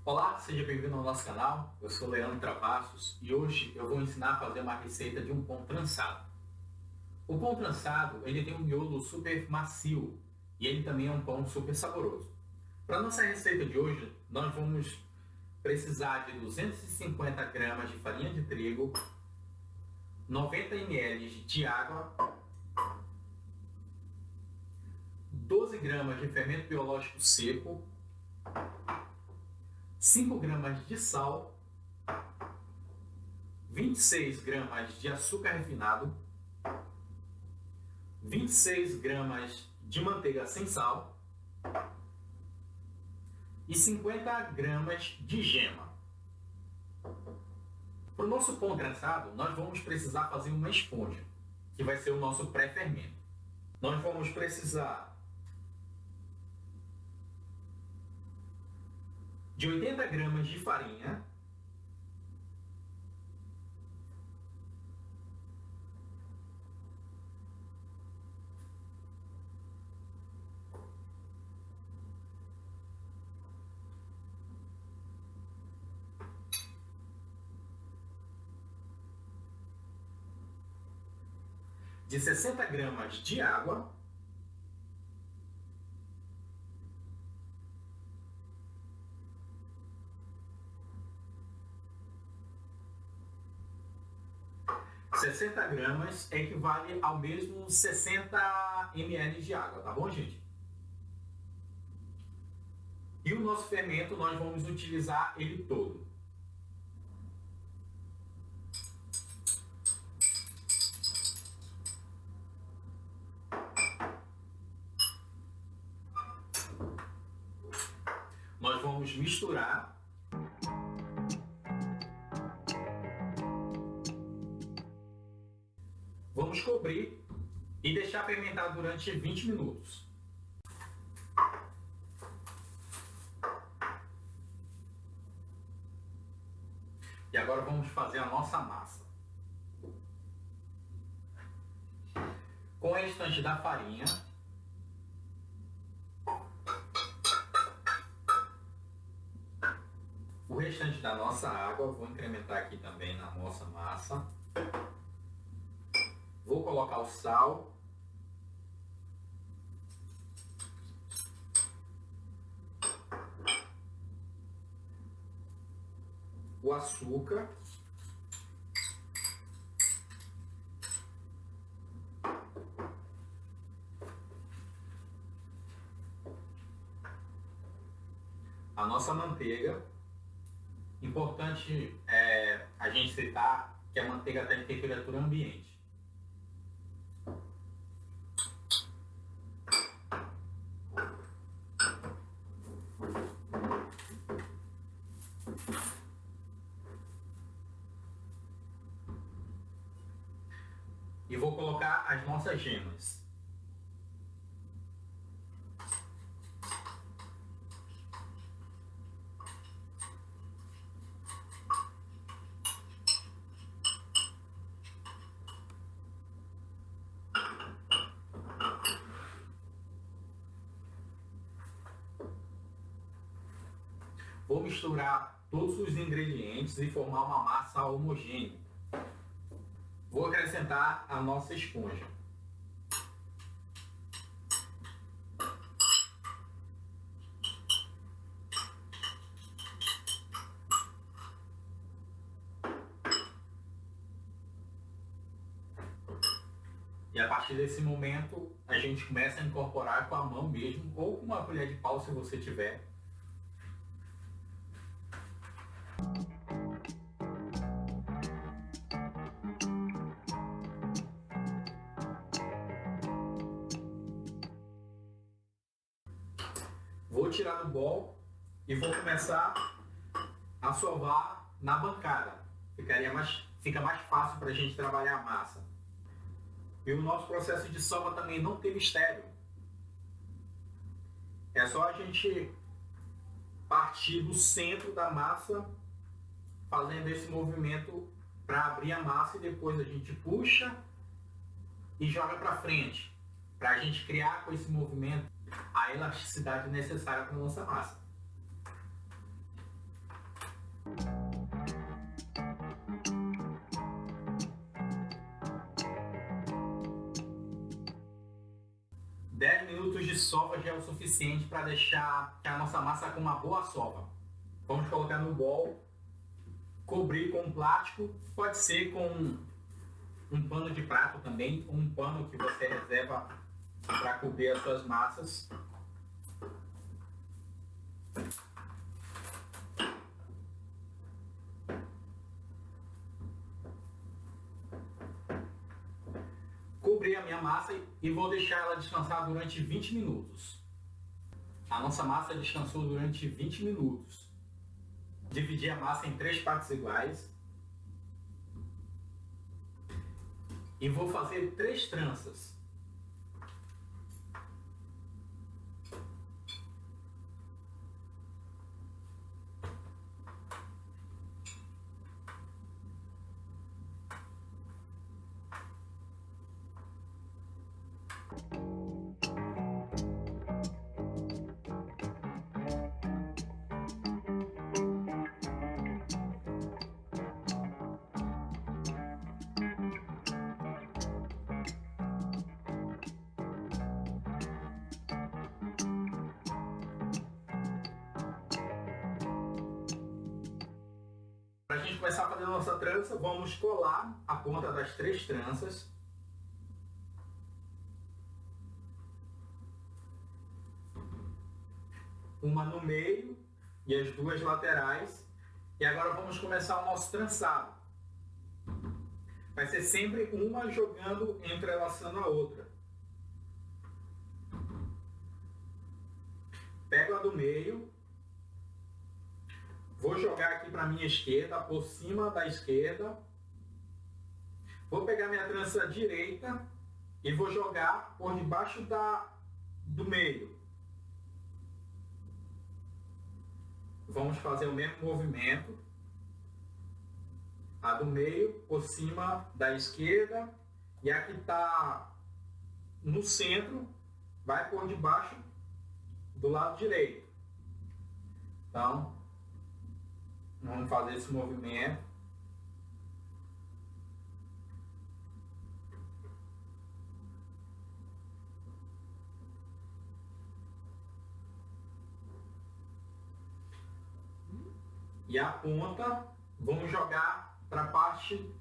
Olá, seja bem-vindo ao nosso canal. Eu sou Leandro Travassos e hoje eu vou ensinar a fazer uma receita de um pão trançado. O pão trançado, ele tem um miolo super macio e ele também é um pão super saboroso. Para a nossa receita de hoje, nós vamos precisar de 250 gramas de farinha de trigo, 90 ml de água, 12 gramas de fermento biológico seco, 5 gramas de sal, 26 gramas de açúcar refinado, 26 gramas de manteiga sem sal e 50 gramas de gema. Para o nosso pão trançado, nós vamos precisar fazer uma esponja, que vai ser o nosso pré-fermento. Nós vamos precisar de 80 gramas de farinha, de 60 gramas de água, (60 gramas equivale ao mesmo 60 ml de água, tá bom, gente? E o nosso fermento, nós vamos utilizar ele todo. Nós vamos misturar. Vamos cobrir e deixar fermentar durante 20 minutos. E agora vamos fazer a nossa massa. Com o restante da farinha, o restante da nossa água, vou incrementar aqui também na nossa massa. Vou colocar o sal. O açúcar. A nossa manteiga. Importante a gente citar que a manteiga está em temperatura ambiente. E vou colocar as nossas gemas. Vou misturar todos os ingredientes e formar uma massa homogênea. Vou acrescentar a nossa esponja. E a partir desse momento, a gente começa a incorporar com a mão mesmo, ou com uma colher de pau se você tiver. Vou tirar do bol e vou começar a sovar na bancada. Fica mais fácil para a gente trabalhar a massa. E o nosso processo de sova também não tem mistério. É só a gente partir do centro da massa, fazendo esse movimento para abrir a massa, e depois a gente puxa e joga para frente, para a gente criar com esse movimento a elasticidade necessária para a nossa massa. 10 minutos de sova já é o suficiente para deixar a nossa massa com uma boa sova. Vamos colocar no bol, cobrir com plástico, pode ser com um pano de prato também, um pano que você reserva para cobrir as suas massas. Cobri a minha massa e vou deixar ela descansar durante 20 minutos. A nossa massa descansou durante 20 minutos. Dividi a massa em 3 partes iguais. E vou fazer 3 tranças. Para a gente começar a fazer a nossa trança, vamos colar a ponta das 3 tranças. Uma no meio e as 2 laterais. E agora vamos começar o nosso trançado. Vai ser sempre uma jogando, entrelaçando a outra. Pego a do meio. Vou jogar aqui para a minha esquerda, por cima da esquerda. Vou pegar minha trança direita e vou jogar por debaixo do meio. Vamos fazer o mesmo movimento. A do meio por cima da esquerda e a que está no centro vai por debaixo do lado direito. Então, vamos fazer esse movimento. E a ponta, vamos jogar para a parte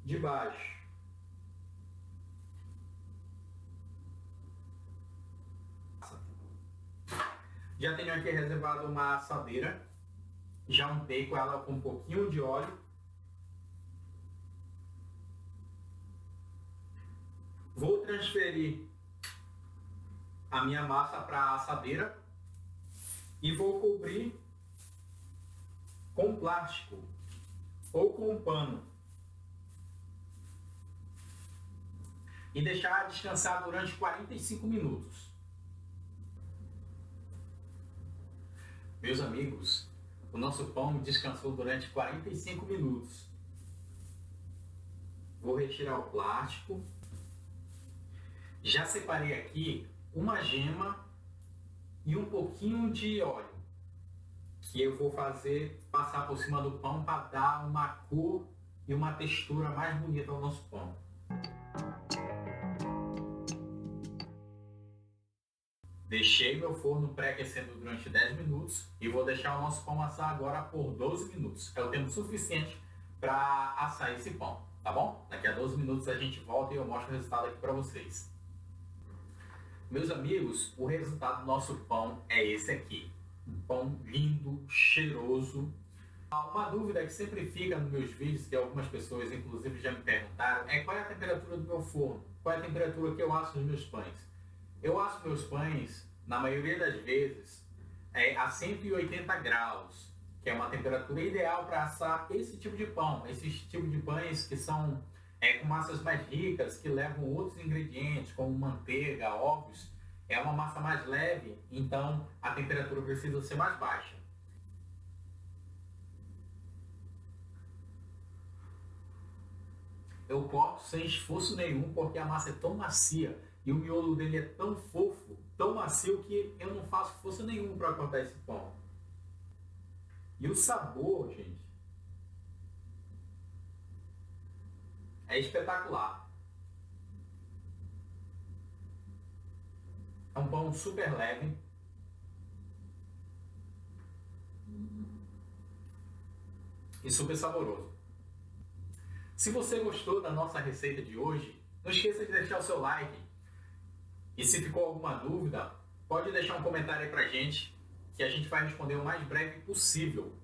de baixo. Já tenho aqui reservado uma assadeira. Já untei com ela com um pouquinho de óleo. Vou transferir a minha massa para a assadeira e vou cobrir com plástico ou com um pano e deixar descansar durante 45 minutos. Meus amigos, o nosso pão descansou durante 45 minutos. Vou retirar o plástico. Já separei aqui uma gema e um pouquinho de óleo, que eu vou passar por cima do pão para dar uma cor e uma textura mais bonita ao nosso pão. Deixei meu forno pré-aquecendo durante 10 minutos e vou deixar o nosso pão assar agora por 12 minutos. É o tempo suficiente para assar esse pão, tá bom? Daqui a 12 minutos a gente volta e eu mostro o resultado aqui para vocês. Meus amigos, o resultado do nosso pão é esse aqui. Um pão lindo, cheiroso. Uma dúvida que sempre fica nos meus vídeos, que algumas pessoas inclusive já me perguntaram, é qual é a temperatura do meu forno? Qual é a temperatura que eu asso os meus pães? Eu asso meus pães, na maioria das vezes, a 180 graus, que é uma temperatura ideal para assar esse tipo de pão. Esses tipos de pães que são com massas mais ricas, que levam outros ingredientes, como manteiga, ovos. É uma massa mais leve, então a temperatura precisa ser mais baixa. Eu corto sem esforço nenhum, porque a massa é tão macia e o miolo dele é tão fofo, tão macio, que eu não faço força nenhuma para cortar esse pão. E o sabor, gente, é espetacular. É um pão super leve. E super saboroso. Se você gostou da nossa receita de hoje, não esqueça de deixar o seu like. E se ficou alguma dúvida, pode deixar um comentário aí pra gente, que a gente vai responder o mais breve possível.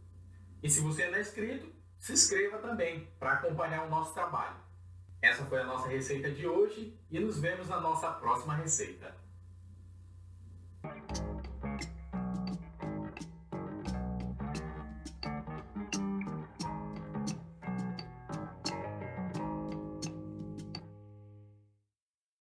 E se você não é inscrito, se inscreva também para acompanhar o nosso trabalho. Essa foi a nossa receita de hoje e nos vemos na nossa próxima receita.